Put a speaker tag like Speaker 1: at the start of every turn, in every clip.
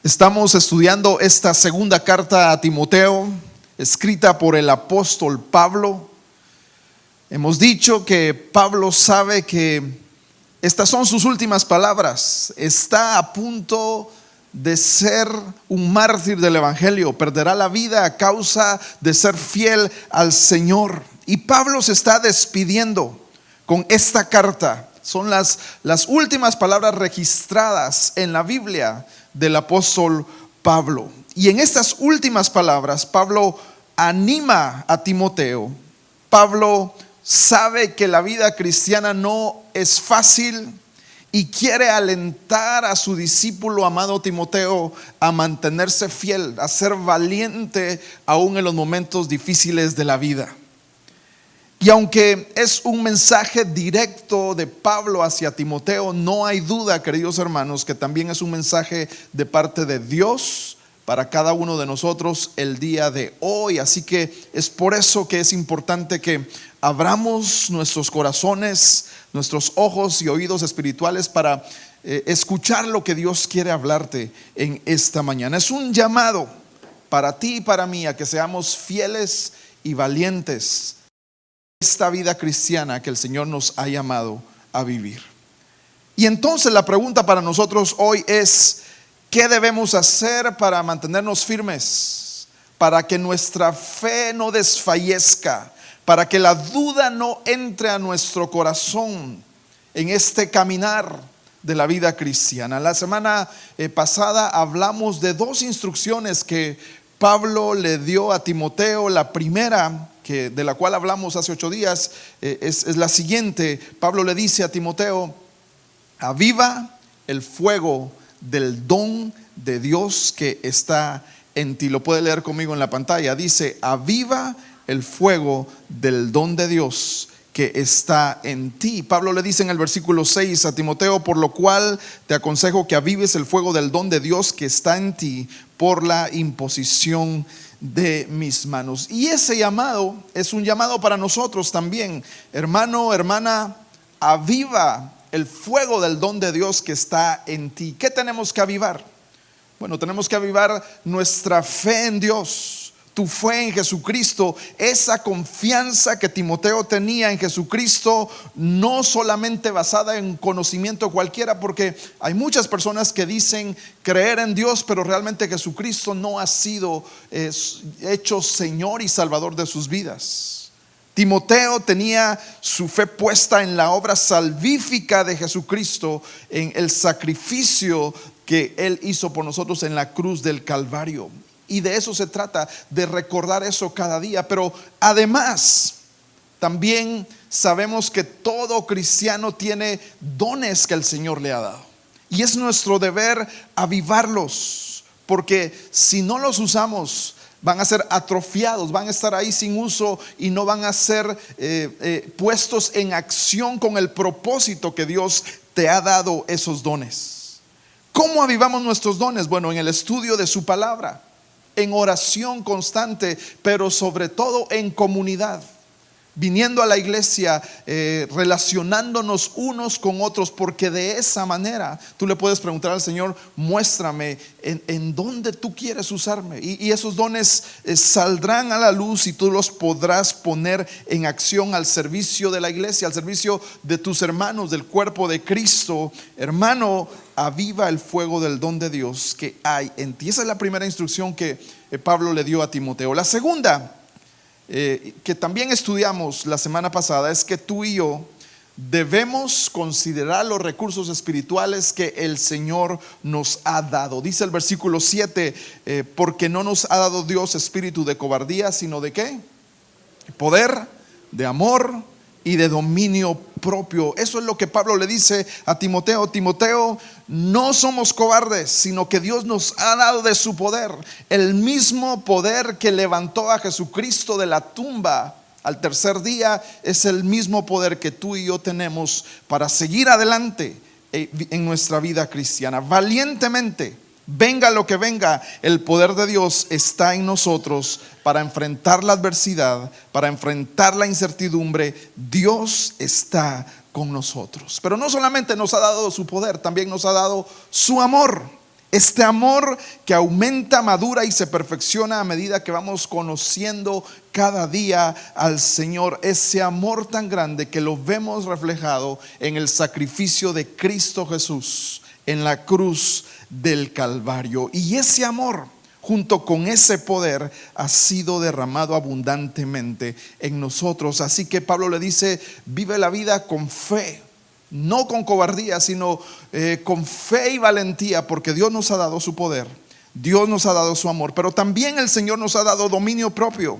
Speaker 1: Estamos estudiando esta segunda carta a Timoteo, escrita por el apóstol Pablo. Hemos dicho que Pablo sabe que estas son sus últimas palabras. Está a punto de ser un mártir del evangelio, perderá la vida a causa de ser fiel al Señor. Y Pablo se está despidiendo con esta carta. Son las últimas palabras registradas en la Biblia del apóstol Pablo. Y en estas últimas palabras, Pablo anima a Timoteo. Pablo sabe que la vida cristiana no es fácil y quiere alentar a su discípulo amado Timoteo a mantenerse fiel, a ser valiente aún en los momentos difíciles de la vida. Y aunque es un mensaje directo de Pablo hacia Timoteo, no hay duda, queridos hermanos, que también es un mensaje de parte de Dios para cada uno de nosotros el día de hoy. Así que es por eso que es importante que abramos nuestros corazones, nuestros ojos y oídos espirituales para escuchar lo que Dios quiere hablarte en esta mañana. Es un llamado para ti y para mí a que seamos fieles y valientes esta vida cristiana que el Señor nos ha llamado a vivir. Y entonces la pregunta para nosotros hoy es: ¿qué debemos hacer para mantenernos firmes? Para que nuestra fe no desfallezca, para que la duda no entre a nuestro corazón en este caminar de la vida cristiana. La semana pasada hablamos de dos instrucciones que Pablo le dio a Timoteo. La primera, de la cual hablamos hace 8 días, es la siguiente. Pablo le dice a Timoteo: aviva el fuego del don de Dios que está en ti. Lo puede leer conmigo en la pantalla. Dice: aviva el fuego del don de Dios que está en ti. Pablo le dice en el versículo 6 a Timoteo: por lo cual te aconsejo que avives el fuego del don de Dios que está en ti por la imposición de mis manos. Y ese llamado es un llamado para nosotros también. Hermano, hermana, aviva el fuego del don de Dios que está en ti. ¿Qué tenemos que avivar? Bueno, tenemos que avivar nuestra fe en Dios, tu fe en Jesucristo, esa confianza que Timoteo tenía en Jesucristo, no solamente basada en conocimiento cualquiera, porque hay muchas personas que dicen creer en Dios, pero realmente Jesucristo no ha sido hecho Señor y Salvador de sus vidas. Timoteo tenía su fe puesta en la obra salvífica de Jesucristo, en el sacrificio que Él hizo por nosotros en la cruz del Calvario. Y de eso se trata, de recordar eso cada día. Pero además, también sabemos que todo cristiano tiene dones que el Señor le ha dado. Y es nuestro deber avivarlos, porque si no los usamos, van a ser atrofiados, van a estar ahí sin uso y no van a ser puestos en acción con el propósito que Dios te ha dado esos dones. ¿Cómo avivamos nuestros dones? Bueno, en el estudio de su palabra, en oración constante, pero sobre todo en comunidad, viniendo a la iglesia, relacionándonos unos con otros, porque de esa manera tú le puedes preguntar al Señor: muéstrame en dónde tú quieres usarme, y esos dones saldrán a la luz y tú los podrás poner en acción al servicio de la iglesia, al servicio de tus hermanos, del cuerpo de Cristo. Hermano, aviva el fuego del don de Dios que hay en ti. Esa es la primera instrucción que Pablo le dio a Timoteo. La segunda, que también estudiamos la semana pasada, es que tú y yo debemos considerar los recursos espirituales que el Señor nos ha dado. Dice el versículo 7, porque no nos ha dado Dios espíritu de cobardía, sino de ¿qué? Poder, de amor y de dominio propio. Eso es lo que Pablo le dice a Timoteo: Timoteo, no somos cobardes, sino que Dios nos ha dado de su poder, el mismo poder que levantó a Jesucristo de la tumba al tercer día. Es el mismo poder que tú y yo tenemos para seguir adelante en nuestra vida cristiana, valientemente. Venga lo que venga, el poder de Dios está en nosotros para enfrentar la adversidad, para enfrentar la incertidumbre. Dios está con nosotros. Pero no solamente nos ha dado su poder, también nos ha dado su amor. Este amor que aumenta, madura y se perfecciona a medida que vamos conociendo cada día al Señor. Ese amor tan grande que lo vemos reflejado en el sacrificio de Cristo Jesús en la cruz del Calvario. Y ese amor, junto con ese poder, ha sido derramado abundantemente en nosotros. Así que Pablo le dice: vive la vida con fe. No con cobardía, sino con fe y valentía, porque Dios nos ha dado su poder, Dios nos ha dado su amor, pero también el Señor nos ha dado dominio propio.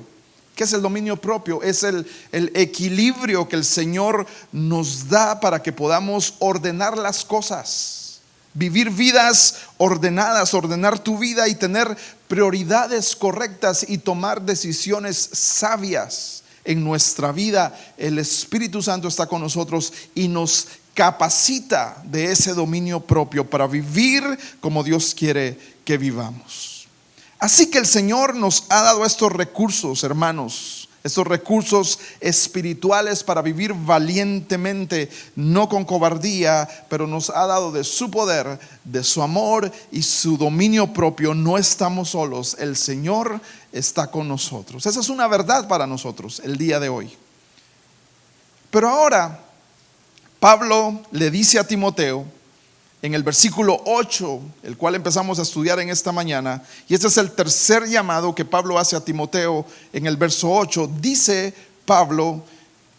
Speaker 1: ¿Qué es el dominio propio? Es el equilibrio que el Señor nos da para que podamos ordenar las cosas, vivir vidas ordenadas, ordenar tu vida y tener prioridades correctas y tomar decisiones sabias. En nuestra vida el Espíritu Santo está con nosotros y nos capacita de ese dominio propio para vivir como Dios quiere que vivamos. Así que el Señor nos ha dado estos recursos, hermanos, estos recursos espirituales para vivir valientemente, no con cobardía, pero nos ha dado de su poder, de su amor y su dominio propio. No estamos solos, el Señor está con nosotros. Esa es una verdad para nosotros el día de hoy. Pero ahora Pablo le dice a Timoteo en el versículo 8, el cual empezamos a estudiar en esta mañana, y este es el tercer llamado que Pablo hace a Timoteo. En el verso 8 dice Pablo: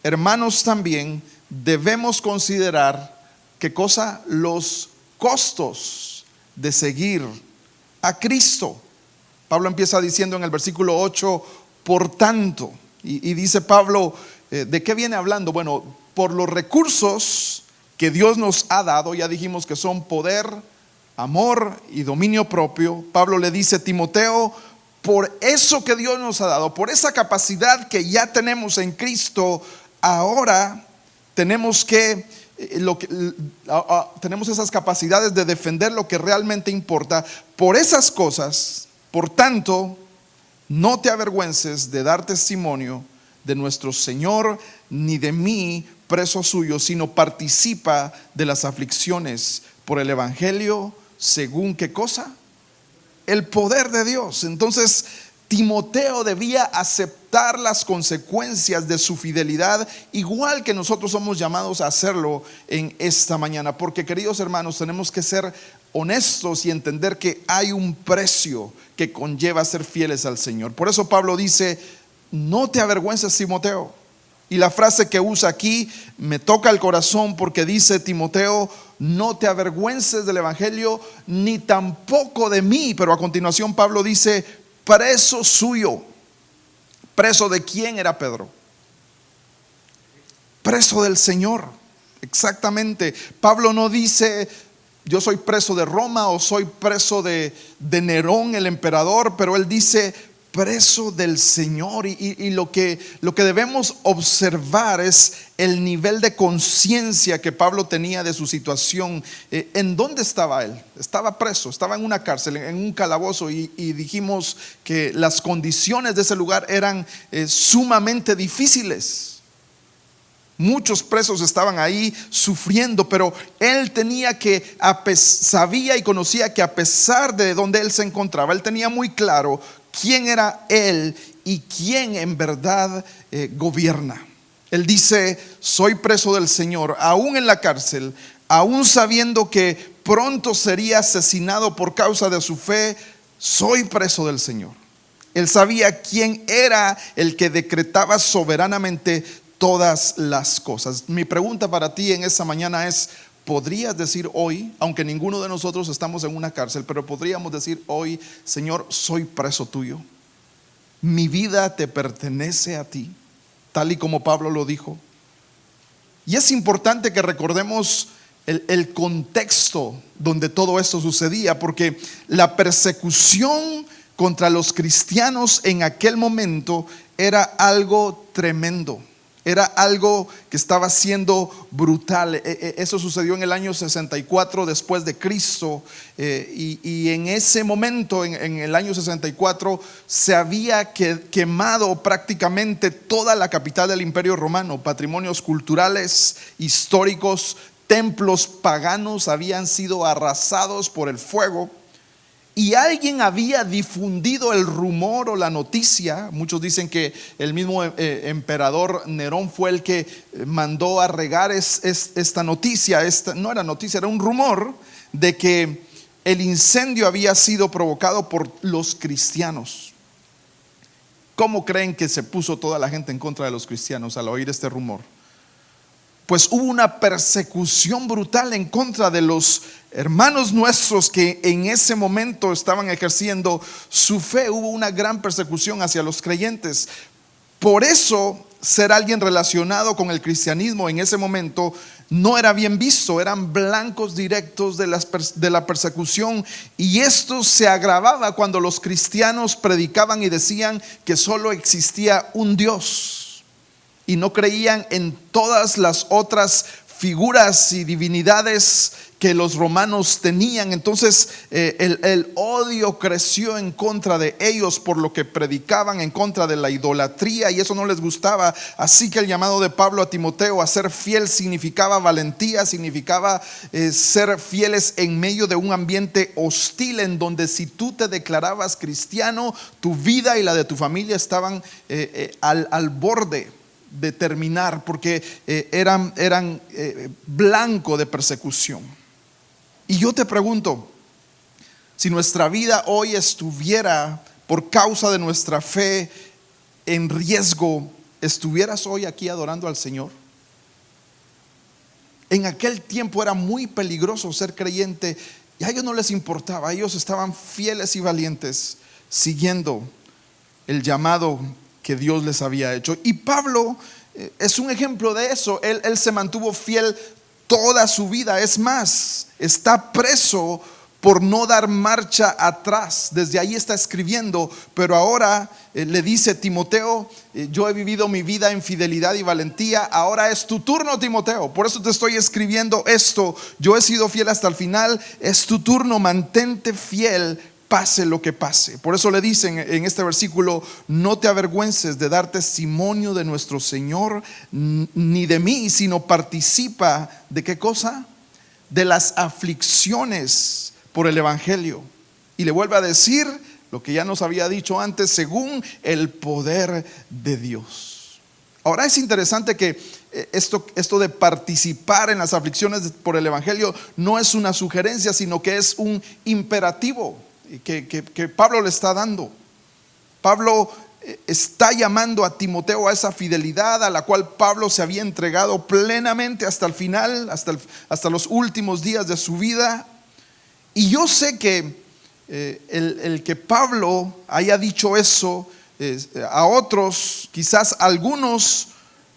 Speaker 1: hermanos, también debemos considerar, ¿qué cosa? Los costos de seguir a Cristo. Pablo empieza diciendo en el versículo 8: por tanto, y dice Pablo, ¿de qué viene hablando? Bueno, por los recursos que Dios nos ha dado. Ya dijimos que son poder, amor y dominio propio. Pablo le dice a Timoteo: por eso que Dios nos ha dado, por esa capacidad que ya tenemos en Cristo, ahora tenemos tenemos esas capacidades de defender lo que realmente importa. Por esas cosas, por tanto, no te avergüences de dar testimonio de nuestro Señor, ni de mí, preso suyo, sino participa de las aflicciones por el evangelio, según ¿qué cosa? El poder de Dios. Entonces Timoteo debía aceptar las consecuencias de su fidelidad, igual que nosotros somos llamados a hacerlo en esta mañana. Porque, queridos hermanos, tenemos que ser honestos y entender que hay un precio que conlleva ser fieles al Señor. Por eso Pablo dice: no te avergüences, Timoteo. Y la frase que usa aquí me toca el corazón, porque dice Timoteo: no te avergüences del evangelio, ni tampoco de mí. Pero a continuación Pablo dice: preso suyo. ¿Preso de quién era Pedro? Preso del Señor. Exactamente. Pablo no dice: yo soy preso de Roma o soy preso de Nerón, el emperador, pero él dice: preso del Señor. Y lo que debemos observar es el nivel de conciencia que Pablo tenía de su situación. ¿En dónde estaba él? Estaba preso, estaba en una cárcel, en un calabozo, y dijimos que las condiciones de ese lugar eran sumamente difíciles. Muchos presos estaban ahí sufriendo, pero él sabía y conocía que a pesar de donde él se encontraba, él tenía muy claro quién era él y quién en verdad gobierna. Él dice: soy preso del Señor, aún en la cárcel, aún sabiendo que pronto sería asesinado por causa de su fe, soy preso del Señor. Él sabía quién era el que decretaba soberanamente todas las cosas. Mi pregunta para ti en esta mañana es: ¿podrías decir hoy, aunque ninguno de nosotros estamos en una cárcel, pero podríamos decir hoy: Señor, soy preso tuyo, mi vida te pertenece a ti, tal y como Pablo lo dijo? Y es importante que recordemos el contexto donde todo esto sucedía, porque la persecución contra los cristianos en aquel momento era algo tremendo. Era algo que estaba siendo brutal. Eso sucedió en el año 64 después de Cristo, y en ese momento, en el año 64, se había quemado prácticamente toda la capital del Imperio Romano. Patrimonios culturales, históricos, templos paganos habían sido arrasados por el fuego. y alguien había difundido el rumor o la noticia. Muchos dicen que el mismo emperador Nerón fue el que mandó a regar esta noticia. No era noticia, era un rumor de que el incendio había sido provocado por los cristianos. ¿Cómo creen que se puso toda la gente en contra de los cristianos al oír este rumor? Pues hubo una persecución brutal en contra de los hermanos nuestros que en ese momento estaban ejerciendo su fe. Hubo una gran persecución hacia los creyentes. Por eso, ser alguien relacionado con el cristianismo en ese momento no era bien visto. Eran blancos directos de la persecución, y esto se agravaba cuando los cristianos predicaban y decían que solo existía un Dios y no creían en todas las otras figuras y divinidades que los romanos tenían. Entonces el odio creció en contra de ellos por lo que predicaban, en contra de la idolatría, y eso no les gustaba. Así que el llamado de Pablo a Timoteo a ser fiel significaba valentía, significaba ser fieles en medio de un ambiente hostil, en donde si tú te declarabas cristiano, tu vida y la de tu familia estaban al borde de terminar, porque eran blanco de persecución. Y yo te pregunto, si nuestra vida hoy estuviera por causa de nuestra fe en riesgo, ¿estuvieras hoy aquí adorando al Señor? En aquel tiempo era muy peligroso ser creyente, y a ellos no les importaba. Ellos estaban fieles y valientes, siguiendo el llamado que Dios les había hecho. Y Pablo es un ejemplo de eso. Él se mantuvo fiel toda su vida. Es más, está preso por no dar marcha atrás. Desde ahí está escribiendo, pero ahora le dice: Timoteo, yo he vivido mi vida en fidelidad y valentía, ahora es tu turno, Timoteo, por eso te estoy escribiendo esto. Yo he sido fiel hasta el final, es tu turno, mantente fiel, pase lo que pase. Por eso le dicen en este versículo: no te avergüences de dar testimonio de nuestro Señor, ni de mí, sino participa de ¿qué cosa? De las aflicciones por el evangelio. Y le vuelve a decir lo que ya nos había dicho antes: según el poder de Dios. Ahora es interesante que esto de participar en las aflicciones por el evangelio no es una sugerencia, sino que es un imperativo que Pablo le está dando. Pablo está llamando a Timoteo a esa fidelidad a la cual Pablo se había entregado plenamente hasta el final, hasta los últimos días de su vida. Y yo sé que el que Pablo haya dicho eso a otros, quizás algunos,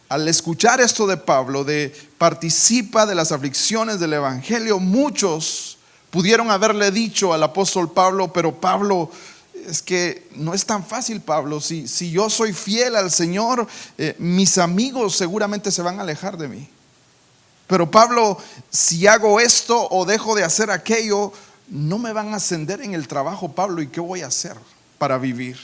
Speaker 1: al escuchar esto de Pablo, de participa de las aflicciones del evangelio, muchos pudieron haberle dicho al apóstol Pablo: pero Pablo, es que no es tan fácil, Pablo. Si yo soy fiel al Señor, mis amigos seguramente se van a alejar de mí. Pero Pablo, si hago esto o dejo de hacer aquello, no me van a ascender en el trabajo, Pablo, ¿y qué voy a hacer para vivir?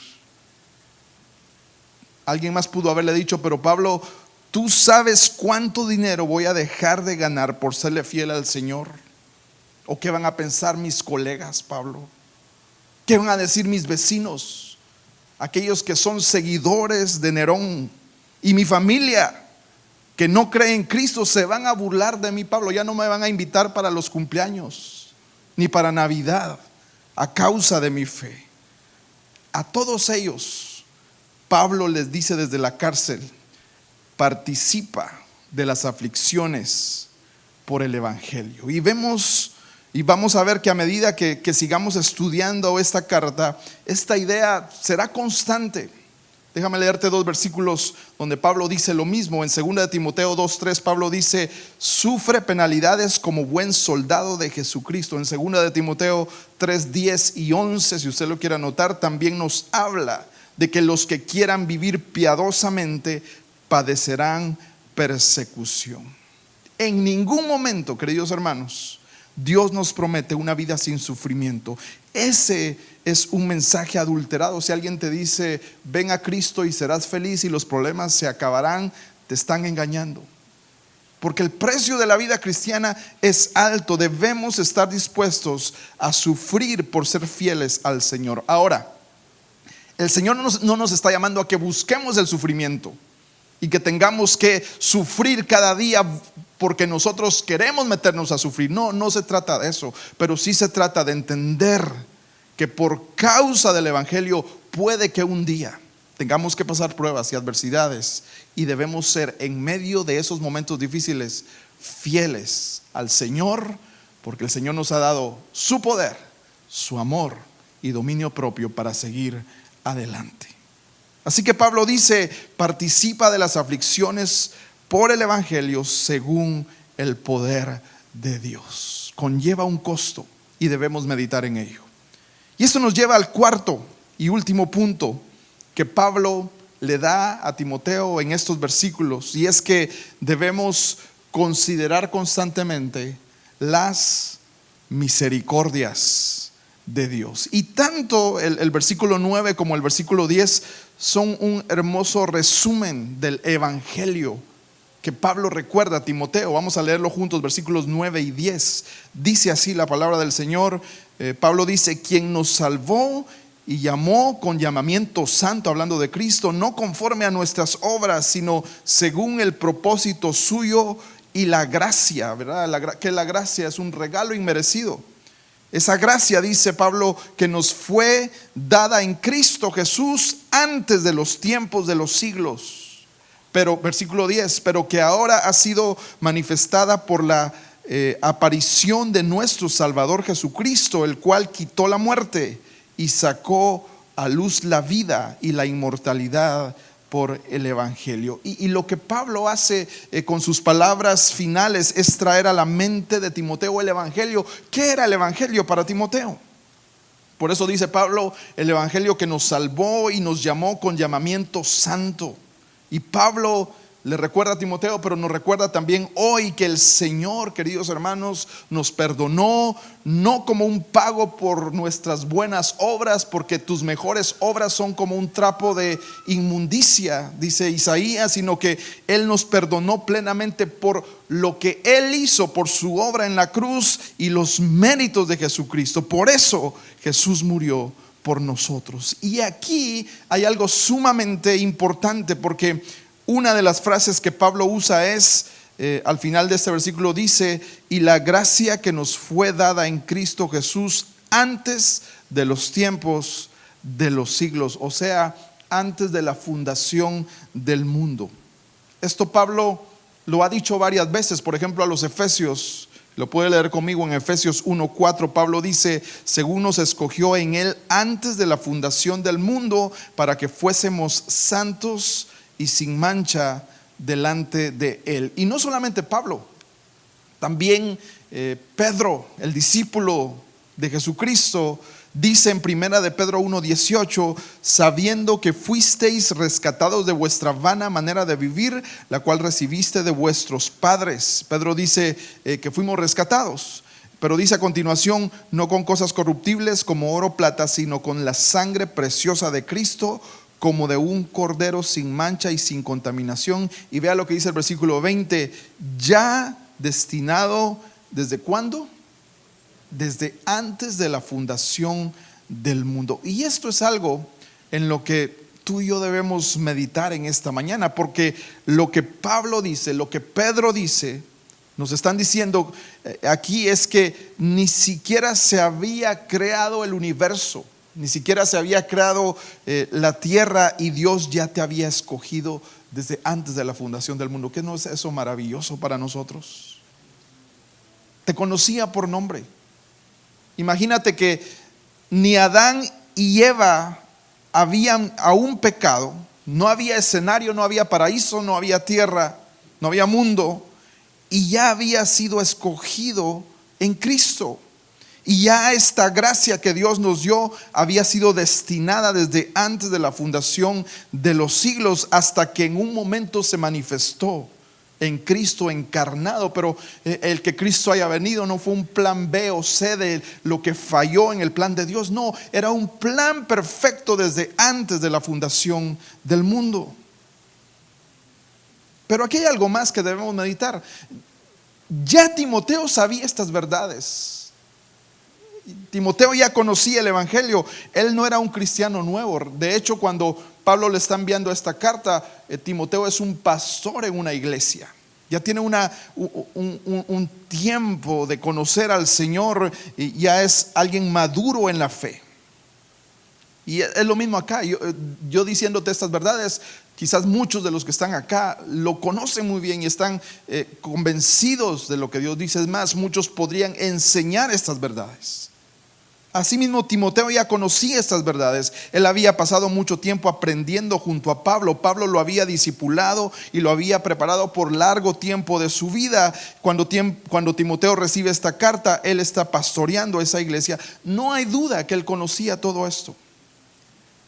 Speaker 1: Alguien más pudo haberle dicho: pero Pablo, ¿tú sabes cuánto dinero voy a dejar de ganar por serle fiel al Señor? ¿O qué van a pensar mis colegas, Pablo? ¿Qué van a decir mis vecinos, aquellos que son seguidores de Nerón? Y mi familia, que no cree en Cristo, se van a burlar de mí, Pablo. Ya no me van a invitar para los cumpleaños ni para Navidad a causa de mi fe. A todos ellos Pablo les dice desde la cárcel: participa de las aflicciones por el evangelio. Y vamos a ver que a medida que sigamos estudiando esta carta, esta idea será constante. Déjame leerte dos versículos donde Pablo dice lo mismo. En 2 de Timoteo 2:3 Pablo dice: sufre penalidades como buen soldado de Jesucristo. En 2 de Timoteo 3:10 y 11, si usted lo quiere anotar, también nos habla de que los que quieran vivir piadosamente padecerán persecución. En ningún momento, queridos hermanos, Dios nos promete una vida sin sufrimiento. Ese es un mensaje adulterado. Si alguien te dice: ven a Cristo y serás feliz y los problemas se acabarán, te están engañando. porque el precio de la vida cristiana es alto. Debemos estar dispuestos a sufrir por ser fieles al Señor. Ahora, el Señor no nos está llamando a que busquemos el sufrimiento y que tengamos que sufrir cada día porque nosotros queremos meternos a sufrir. No se trata de eso, pero sí se trata de entender que por causa del Evangelio puede que un día tengamos que pasar pruebas y adversidades, y debemos ser, en medio de esos momentos difíciles, fieles al Señor, porque el Señor nos ha dado su poder, su amor y dominio propio para seguir adelante. Así que Pablo dice: participa de las aflicciones por el Evangelio según el poder de Dios. Conlleva un costo y debemos meditar en ello. Y esto nos lleva al cuarto y último punto que Pablo le da a Timoteo en estos versículos, y es que debemos considerar constantemente las misericordias de Dios. Y tanto el versículo 9 como el versículo 10 son un hermoso resumen del Evangelio que Pablo recuerda a Timoteo. Vamos a leerlo juntos, versículos 9 y 10. Dice así la palabra del Señor. Pablo dice: quien nos salvó y llamó con llamamiento santo, hablando de Cristo, no conforme a nuestras obras, sino según el propósito suyo y la gracia, ¿verdad? Que la gracia es un regalo inmerecido. Esa gracia, dice Pablo, que nos fue dada en Cristo Jesús antes de los tiempos de los siglos. Pero, versículo 10, pero que ahora ha sido manifestada por la aparición de nuestro Salvador Jesucristo, el cual quitó la muerte y sacó a luz la vida y la inmortalidad por el Evangelio. Y lo que Pablo hace con sus palabras finales es traer a la mente de Timoteo el Evangelio. ¿Qué era el Evangelio para Timoteo? Por eso dice Pablo: el Evangelio que nos salvó y nos llamó con llamamiento santo. Y Pablo le recuerda a Timoteo, pero nos recuerda también hoy que el Señor, queridos hermanos, nos perdonó, no como un pago por nuestras buenas obras, porque tus mejores obras son como un trapo de inmundicia, dice Isaías, sino que Él nos perdonó plenamente por lo que Él hizo, por su obra en la cruz y los méritos de Jesucristo. Por eso Jesús murió por nosotros. Y aquí hay algo sumamente importante, porque una de las frases que Pablo usa es, al final de este versículo dice: y la gracia que nos fue dada en Cristo Jesús antes de los tiempos de los siglos, o sea, antes de la fundación del mundo. Esto Pablo lo ha dicho varias veces, por ejemplo a los Efesios. Lo puede leer conmigo en Efesios 1:4. Pablo dice: según nos escogió en Él antes de la fundación del mundo, para que fuésemos santos y sin mancha delante de Él. Y no solamente Pablo, también Pedro, el discípulo de Jesucristo, dice en primera de Pedro 1:18: sabiendo que fuisteis rescatados de vuestra vana manera de vivir, la cual recibiste de vuestros padres. Pedro dice que fuimos rescatados, pero dice a continuación: no con cosas corruptibles como oro o plata, sino con la sangre preciosa de Cristo, como de un cordero sin mancha y sin contaminación. Y vea lo que dice el versículo 20: ya destinado, ¿desde cuándo? Desde antes de la fundación del mundo. Y esto es algo en lo que tú y yo debemos meditar en esta mañana, porque lo que Pablo dice, lo que Pedro dice, nos están diciendo aquí es que ni siquiera se había creado el universo, ni siquiera se había creado la tierra, y Dios ya te había escogido desde antes de la fundación del mundo. ¿Qué no es eso maravilloso para nosotros? Te conocía por nombre. Imagínate que ni Adán y Eva habían aún pecado, no había escenario, no había paraíso, no había tierra, no había mundo, y ya había sido escogido en Cristo. Y ya esta gracia que Dios nos dio había sido destinada desde antes de la fundación de los siglos, hasta que en un momento se manifestó en Cristo encarnado. Pero el que Cristo haya venido no fue un plan B o C de lo que falló en el plan de Dios. No, era un plan perfecto desde antes de la fundación del mundo. Pero aquí hay algo más que debemos meditar. Ya Timoteo sabía estas verdades. Timoteo ya conocía el evangelio. Él no era un cristiano nuevo. De hecho, cuando Pablo le está enviando esta carta, Timoteo es un pastor en una iglesia. Ya tiene un tiempo de conocer al Señor y ya es alguien maduro en la fe. Y es lo mismo acá. Yo diciéndote estas verdades, quizás muchos de los que están acá lo conocen muy bien y están convencidos de lo que Dios dice. Es más, muchos podrían enseñar estas verdades. Asimismo, Timoteo ya conocía estas verdades. Él había pasado mucho tiempo aprendiendo junto a Pablo. Pablo lo había discipulado y lo había preparado por largo tiempo de su vida. Cuando Timoteo recibe esta carta, él está pastoreando esa iglesia. No hay duda que él conocía todo esto.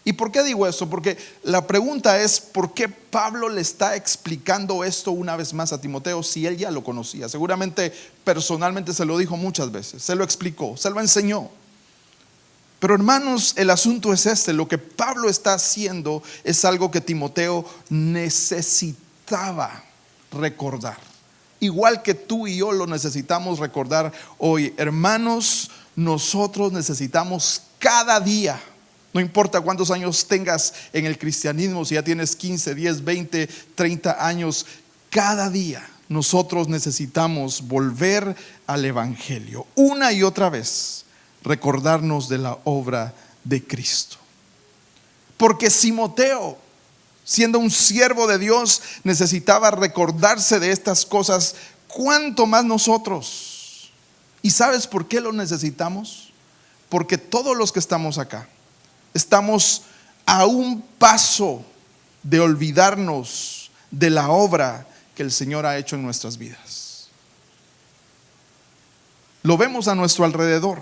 Speaker 1: ¿Y por qué digo esto? Porque la pregunta es: ¿por qué Pablo le está explicando esto una vez más a Timoteo si él ya lo conocía? Seguramente personalmente se lo dijo muchas veces, se lo explicó, se lo enseñó. Pero hermanos, el asunto es este: lo que Pablo está haciendo es algo que Timoteo necesitaba recordar. Igual que tú y yo lo necesitamos recordar hoy. Hermanos, nosotros necesitamos cada día, no importa cuántos años tengas en el cristianismo, si ya tienes 15, 10, 20, 30 años, cada día nosotros necesitamos volver al evangelio una y otra vez, recordarnos de la obra de Cristo. Porque Timoteo, siendo un siervo de Dios, necesitaba recordarse de estas cosas, ¿cuánto más nosotros? ¿Y sabes por qué lo necesitamos? Porque todos los que estamos acá estamos a un paso de olvidarnos de la obra que el Señor ha hecho en nuestras vidas. Lo vemos a nuestro alrededor.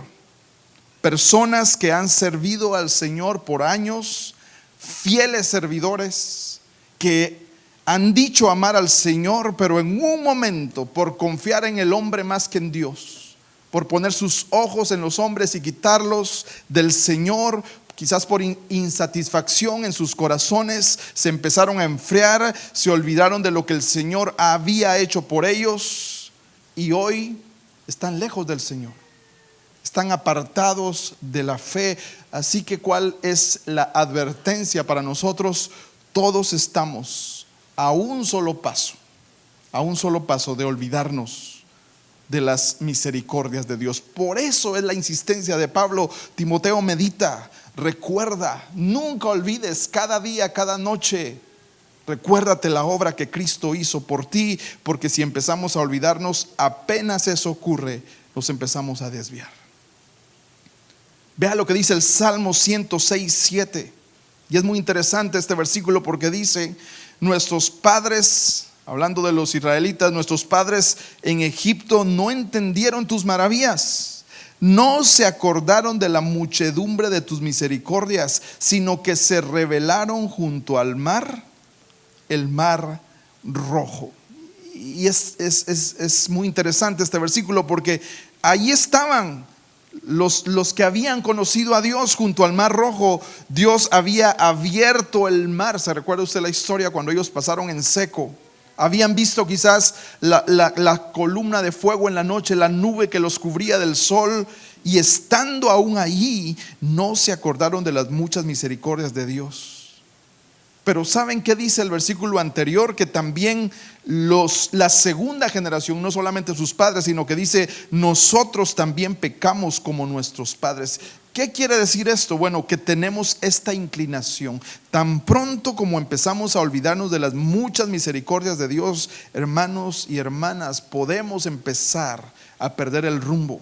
Speaker 1: Personas que han servido al Señor por años, fieles servidores, que han dicho amar al Señor, pero en un momento, por confiar en el hombre más que en Dios, por poner sus ojos en los hombres y quitarlos del Señor, quizás por insatisfacción en sus corazones, se empezaron a enfriar, se olvidaron de lo que el Señor había hecho por ellos y hoy están lejos del Señor, están apartados de la fe. Así que ¿cuál es la advertencia para nosotros? Todos estamos a un solo paso de olvidarnos de las misericordias de Dios. Por eso es la insistencia de Pablo: Timoteo, medita, recuerda, nunca olvides, cada día, cada noche, recuérdate la obra que Cristo hizo por ti, porque si empezamos a olvidarnos, apenas eso ocurre, nos empezamos a desviar. Vea lo que dice el Salmo 106:7, y es muy interesante este versículo porque dice: nuestros padres, hablando de los israelitas, nuestros padres en Egipto no entendieron tus maravillas, no se acordaron de la muchedumbre de tus misericordias, sino que se rebelaron junto al mar, el mar rojo. Y es muy interesante este versículo porque ahí estaban los que habían conocido a Dios junto al mar rojo. Dios había abierto el mar. ¿Se recuerda usted la historia cuando ellos pasaron en seco? Habían visto quizás la columna de fuego en la noche, la nube que los cubría del sol, y estando aún allí no se acordaron de las muchas misericordias de Dios. Pero ¿saben qué dice el versículo anterior? Que también la segunda generación, no solamente sus padres, sino que dice: nosotros también pecamos como nuestros padres. ¿Qué quiere decir esto? Bueno, que tenemos esta inclinación. Tan pronto como empezamos a olvidarnos de las muchas misericordias de Dios, hermanos y hermanas, podemos empezar a perder el rumbo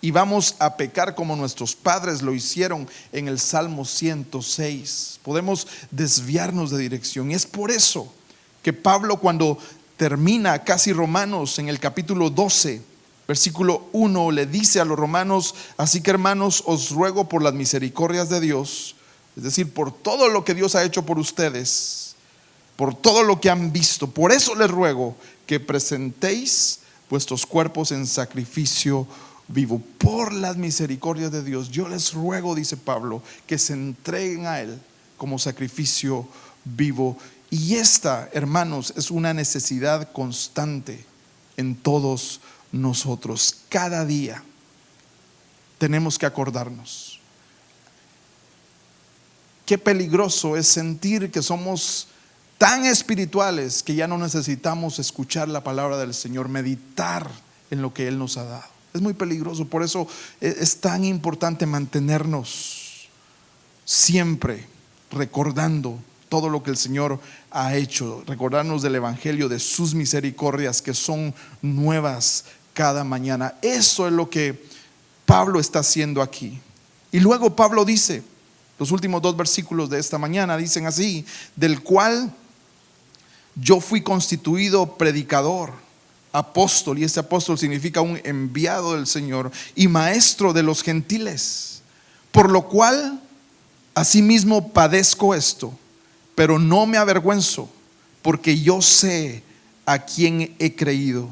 Speaker 1: y vamos a pecar como nuestros padres lo hicieron en el Salmo 106. Podemos desviarnos de dirección, y es por eso que Pablo, cuando termina casi Romanos en el capítulo 12, versículo 1, le dice a los romanos: así que hermanos, os ruego por las misericordias de Dios, es decir, por todo lo que Dios ha hecho por ustedes, por todo lo que han visto, por eso les ruego que presentéis vuestros cuerpos en sacrificio vivo. Por las misericordias de Dios, yo les ruego, dice Pablo, que se entreguen a Él como sacrificio vivo Y esta, hermanos, es una necesidad constante en todos nosotros. Cada día tenemos que acordarnos. Qué peligroso es sentir que somos tan espirituales que ya no necesitamos escuchar la palabra del Señor, meditar en lo que Él nos ha dado. Es muy peligroso. Por eso es tan importante mantenernos siempre recordando todo lo que el Señor ha hecho, recordarnos del Evangelio, de sus misericordias que son nuevas cada mañana. Eso es lo que Pablo está haciendo aquí. Y luego Pablo dice, los últimos 2 versículos de esta mañana dicen así: del cual yo fui constituido predicador, apóstol, y este apóstol significa un enviado del Señor, y maestro de los gentiles, por lo cual asimismo padezco esto, pero no me avergüenzo, porque yo sé a quién he creído,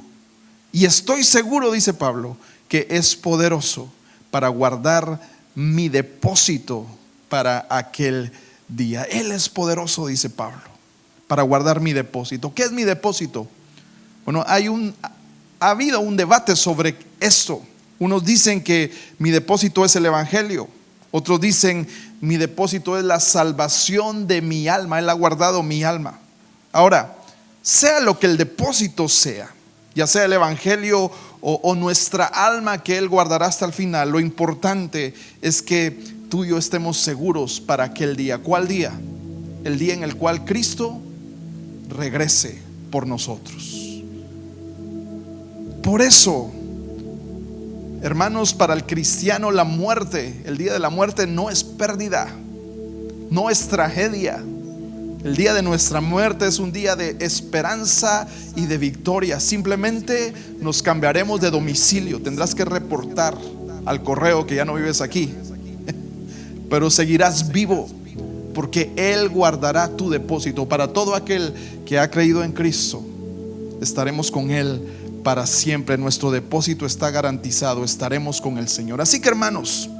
Speaker 1: y estoy seguro, dice Pablo, que es poderoso para guardar mi depósito para aquel día. Él es poderoso, dice Pablo, para guardar mi depósito. ¿Qué es mi depósito? Bueno, ha habido un debate sobre esto. Unos dicen que mi depósito es el Evangelio. Otros dicen mi depósito es la salvación de mi alma. Él ha guardado mi alma. Ahora, sea lo que el depósito sea, ya sea el Evangelio o nuestra alma que Él guardará hasta el final, lo importante es que tú y yo estemos seguros para aquel día. ¿Cuál día? El día en el cual Cristo regrese por nosotros. Por eso, hermanos, para el cristiano la muerte, el día de la muerte no es pérdida, no es tragedia. El día de nuestra muerte es un día de esperanza y de victoria. Simplemente nos cambiaremos de domicilio. Tendrás que reportar al correo que ya no vives aquí, pero seguirás vivo, porque Él guardará tu depósito. Para todo aquel que ha creído en Cristo, estaremos con Él para siempre. Nuestro depósito está garantizado, estaremos con el Señor. Así que, hermanos,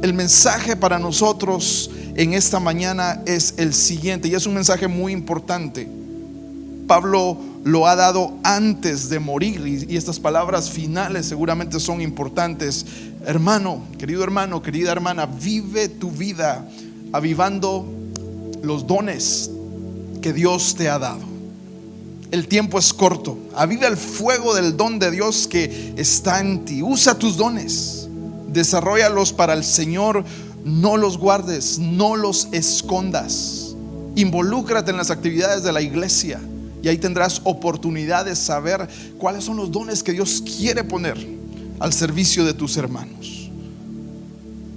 Speaker 1: el mensaje para nosotros en esta mañana es el siguiente, y es un mensaje muy importante. Pablo lo ha dado antes de morir, y estas palabras finales seguramente son importantes. Hermano, querida hermana, vive tu vida avivando los dones que Dios te ha dado. El tiempo es corto. Aviva el fuego del don de Dios que está en ti. Usa tus dones, desarróllalos para el Señor. No los guardes, no los escondas. Involúcrate en las actividades de la iglesia, y ahí tendrás oportunidad de saber cuáles son los dones que Dios quiere poner al servicio de tus hermanos.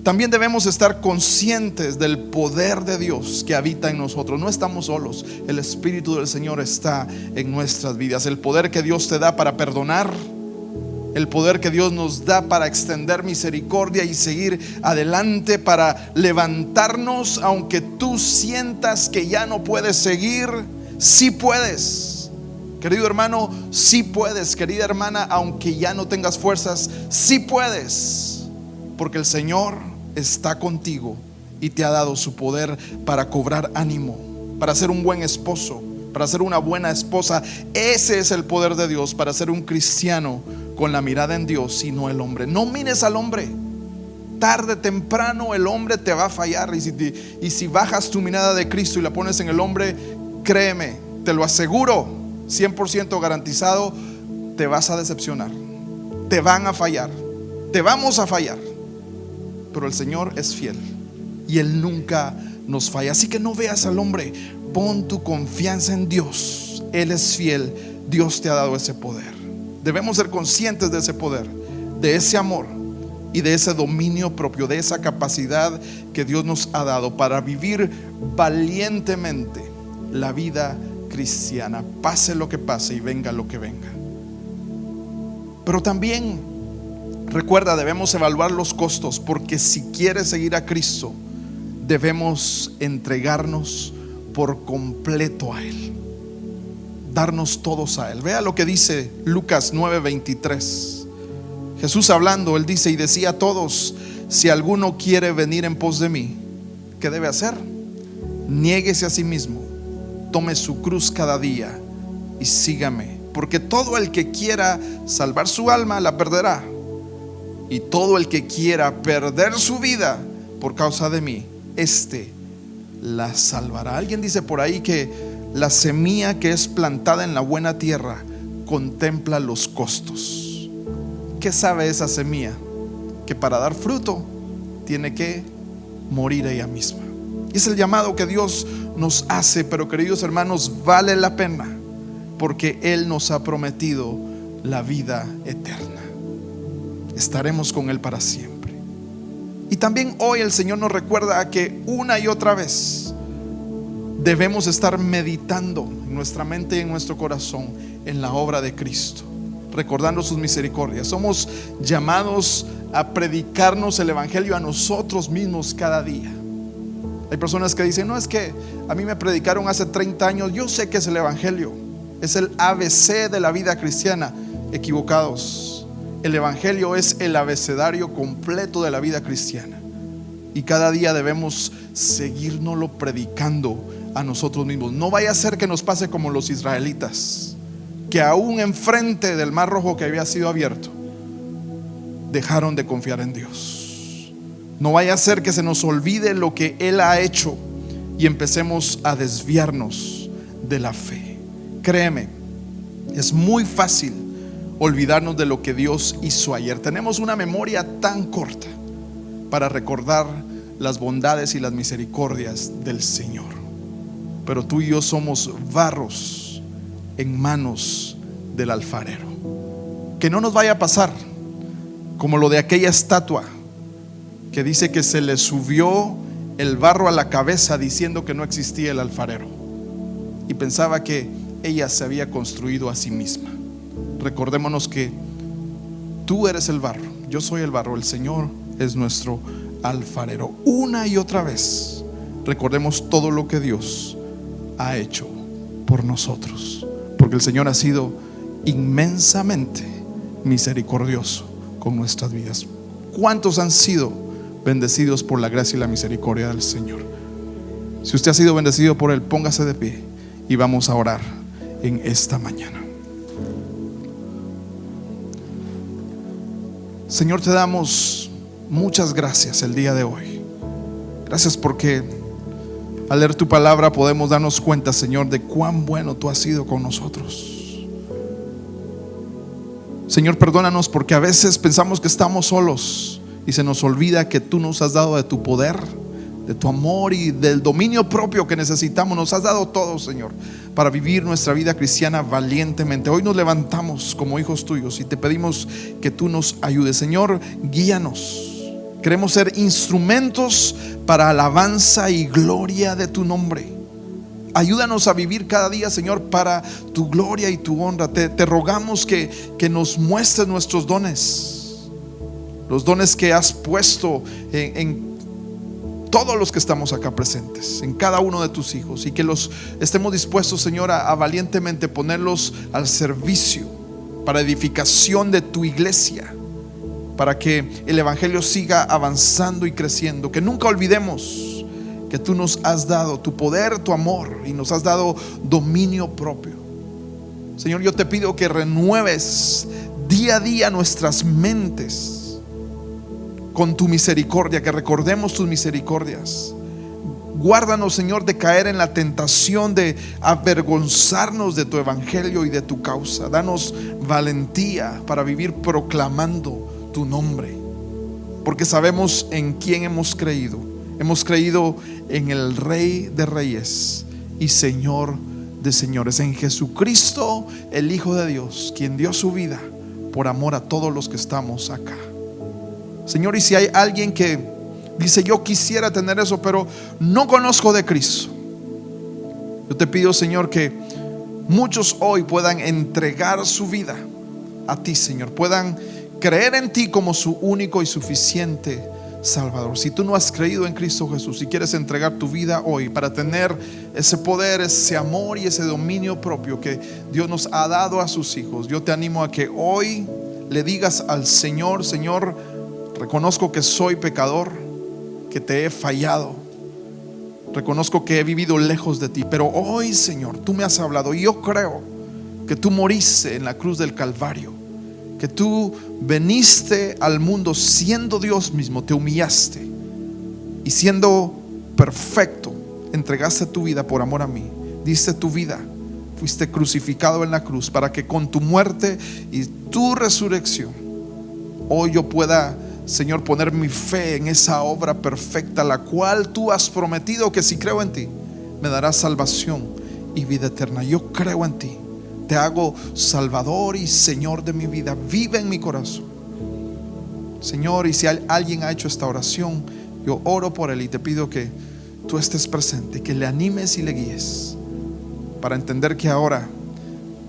Speaker 1: También debemos estar conscientes del poder de Dios que habita en nosotros. No estamos solos. El Espíritu del Señor está en nuestras vidas. El poder que Dios te da para perdonar, el poder que Dios nos da para extender misericordia y seguir adelante, para levantarnos aunque tú sientas que ya no puedes seguir. Sí puedes, querido hermano, sí puedes, querida hermana, aunque ya no tengas fuerzas, sí puedes, porque el Señor está contigo y te ha dado su poder para cobrar ánimo, para ser un buen esposo, para ser una buena esposa. Ese es el poder de Dios para ser un cristiano con la mirada en Dios y no el hombre. No mires al hombre. Tarde o temprano el hombre te va a fallar, y si bajas tu mirada de Cristo y la pones en el hombre, créeme, te lo aseguro, 100% garantizado, te vas a decepcionar. Te van a fallar, te vamos a fallar. Pero el Señor es fiel y Él nunca nos falla. Así que no veas al hombre, pon tu confianza en Dios. Él es fiel, Dios te ha dado ese poder. Debemos ser conscientes de ese poder, de ese amor y de ese dominio propio, de esa capacidad que Dios nos ha dado para vivir valientemente la vida cristiana, pase lo que pase y venga lo que venga. Pero también recuerda, debemos evaluar los costos, porque si quieres seguir a Cristo, debemos entregarnos por completo a Él, darnos todos a Él. Vea lo que dice Lucas 9:23. Jesús hablando, Él dice: y decía a todos, si alguno quiere venir en pos de mí, ¿qué debe hacer? Niéguese a sí mismo, tome su cruz cada día y sígame. Porque todo el que quiera salvar su alma la perderá, y todo el que quiera perder su vida por causa de mí, la salvará. Alguien dice por ahí que la semilla que es plantada en la buena tierra contempla los costos. ¿Qué sabe esa semilla? Que para dar fruto tiene que morir ella misma. Y es el llamado que Dios nos hace, pero queridos hermanos, vale la pena, porque Él nos ha prometido la vida eterna. Estaremos con Él para siempre. Y también hoy el Señor nos recuerda que una y otra vez debemos estar meditando en nuestra mente y en nuestro corazón en la obra de Cristo, recordando sus misericordias. Somos llamados a predicarnos el evangelio a nosotros mismos cada día. Hay personas que dicen: no, es que a mí me predicaron hace 30 años, yo sé que es el evangelio, es el ABC de la vida cristiana. Equivocados. El evangelio es el abecedario completo de la vida cristiana, y cada día debemos seguirnoslo predicando a nosotros mismos. No vaya a ser que nos pase como los israelitas, que aún enfrente del mar rojo que había sido abierto, dejaron de confiar en Dios. No vaya a ser que se nos olvide lo que Él ha hecho y empecemos a desviarnos de la fe. Créeme, es muy fácil olvidarnos de lo que Dios hizo ayer. Tenemos una memoria tan corta para recordar las bondades y las misericordias del Señor. Pero tú y yo somos barros en manos del alfarero. Que no nos vaya a pasar como lo de aquella estatua que dice que se le subió el barro a la cabeza diciendo que no existía el alfarero, y pensaba que ella se había construido a sí misma. Recordémonos que tú eres el barro, yo soy el barro, el Señor es nuestro alfarero. Una y otra vez recordemos todo lo que Dios ha hecho por nosotros, porque el Señor ha sido inmensamente misericordioso con nuestras vidas. ¿Cuántos han sido bendecidos por la gracia y la misericordia del Señor? Si usted ha sido bendecido por Él, póngase de pie y vamos a orar en esta mañana. Señor, te damos muchas gracias el día de hoy. Gracias porque al leer tu palabra podemos darnos cuenta, Señor, de cuán bueno tú has sido con nosotros. Señor, perdónanos porque a veces pensamos que estamos solos y se nos olvida que tú nos has dado de tu poder, de tu amor y del dominio propio que necesitamos. Nos has dado todo, Señor, para vivir nuestra vida cristiana valientemente. Hoy nos levantamos como hijos tuyos y te pedimos que tú nos ayudes. Señor, guíanos. Queremos ser instrumentos para alabanza y gloria de tu nombre. Ayúdanos a vivir cada día, Señor, para tu gloria y tu honra. Te rogamos que nos muestres nuestros dones, los dones que has puesto en todos los que estamos acá presentes, en cada uno de tus hijos, y que los estemos dispuestos, Señor, a valientemente ponerlos al servicio para edificación de tu iglesia, para que el evangelio siga avanzando y creciendo. Que nunca olvidemos que tú nos has dado tu poder, tu amor, y nos has dado dominio propio. Señor, yo te pido que renueves día a día nuestras mentes con tu misericordia, que recordemos tus misericordias. Guárdanos, Señor, de caer en la tentación de avergonzarnos de tu evangelio y de tu causa. Danos valentía para vivir proclamando tu nombre, porque sabemos en quién hemos creído. Hemos creído en el Rey de Reyes y Señor de Señores, en Jesucristo, el Hijo de Dios, quien dio su vida por amor a todos los que estamos acá. Señor, y si hay alguien que dice: yo quisiera tener eso, pero no conozco de Cristo, yo te pido, Señor, que muchos hoy puedan entregar su vida a ti, Señor, puedan creer en ti como su único y suficiente Salvador. Si tú no has creído en Cristo Jesús y quieres entregar tu vida hoy para tener ese poder, ese amor y ese dominio propio que Dios nos ha dado a sus hijos, yo te animo a que hoy le digas al Señor: Señor, reconozco que soy pecador, que te he fallado. Reconozco que he vivido lejos de ti, pero hoy, Señor, tú me has hablado y yo creo que tú moriste en la cruz del Calvario, que tú veniste al mundo siendo Dios mismo, te humillaste y siendo perfecto, entregaste tu vida por amor a mí, diste tu vida, fuiste crucificado en la cruz para que con tu muerte y tu resurrección hoy yo pueda, Señor, poner mi fe en esa obra perfecta, la cual tú has prometido que si creo en ti me darás salvación y vida eterna. Yo creo en ti, te hago Salvador y Señor de mi vida. Vive en mi corazón, Señor. Y si alguien ha hecho esta oración, yo oro por él y te pido que tú estés presente, que le animes y le guíes para entender que ahora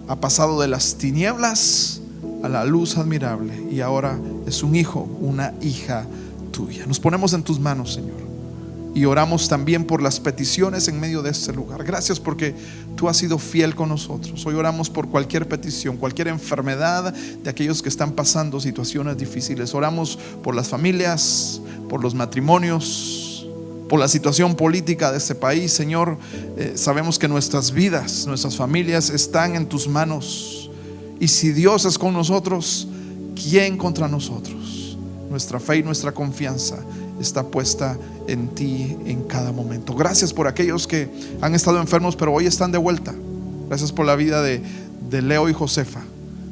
Speaker 1: ha pasado de las tinieblas a la luz admirable y ahora es un hijo, una hija tuya. Nos ponemos en tus manos, Señor, y oramos también por las peticiones en medio de este lugar. Gracias porque tú has sido fiel con nosotros. Hoy oramos por cualquier petición, cualquier enfermedad de aquellos que están pasando situaciones difíciles. Oramos por las familias, por los matrimonios, por la situación política de este país, Señor. Sabemos que nuestras vidas, nuestras familias están en tus manos. Y si Dios es con nosotros, ¿quién contra nosotros? Nuestra fe y nuestra confianza está puesta en ti en cada momento. Gracias por aquellos que han estado enfermos pero hoy están de vuelta. Gracias por la vida de Leo y Josefa.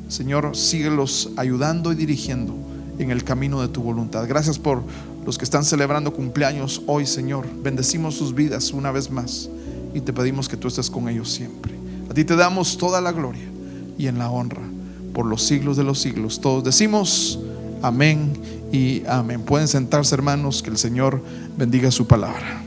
Speaker 1: Señor, síguelos ayudando y dirigiendo en el camino de tu voluntad. Gracias por los que están celebrando cumpleaños hoy, Señor. Bendecimos sus vidas una vez más y te pedimos que tú estés con ellos siempre. A ti te damos toda la gloria y en la honra por los siglos de los siglos. Todos decimos amén y amén. Pueden sentarse, hermanos. Que el Señor bendiga su palabra.